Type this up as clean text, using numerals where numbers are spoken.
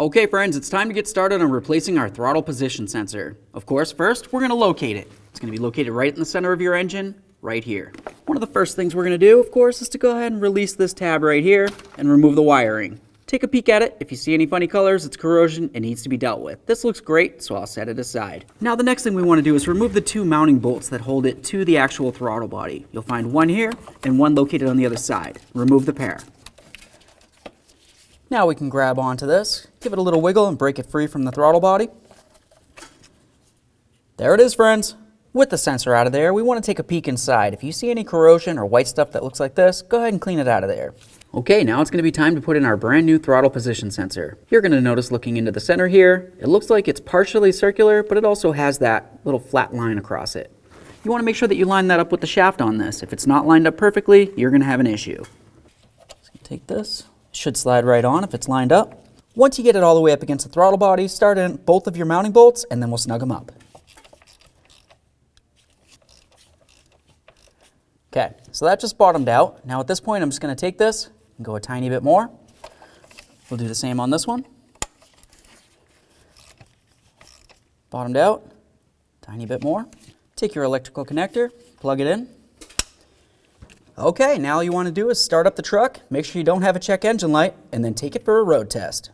Okay friends, it's time to get started on replacing our throttle position sensor. Of course, first we're going to locate it. It's going to be located right in the center of your engine, right here. One of the first things we're going to do, of course, is to go ahead and release this tab right here and remove the wiring. Take a peek at it. If you see any funny colors, it's corrosion. It needs to be dealt with. This looks great, so I'll set it aside. Now the next thing we want to do is remove the two mounting bolts that hold it to the actual throttle body. You'll find one here and one located on the other side. Remove the pair. Now we can grab onto this, give it a little wiggle and break it free from the throttle body. There it is, friends. With the sensor out of there, we want to take a peek inside. If you see any corrosion or white stuff that looks like this, go ahead and clean it out of there. Okay, now it's going to be time to put in our brand new throttle position sensor. You're going to notice looking into the center here, it looks like it's partially circular, but it also has that little flat line across it. You want to make sure that you line that up with the shaft on this. If it's not lined up perfectly, you're going to have an issue. So take this. Should slide right on if it's lined up. Once you get it all the way up against the throttle body, start in both of your mounting bolts and then we'll snug them up. Okay, so that just bottomed out. Now at this point I'm just going to take this and go a tiny bit more. We'll do the same on this one. Bottomed out, tiny bit more. Take your electrical connector, plug it in. Okay, now all you want to do is start up the truck, make sure you don't have a check engine light, and then take it for a road test.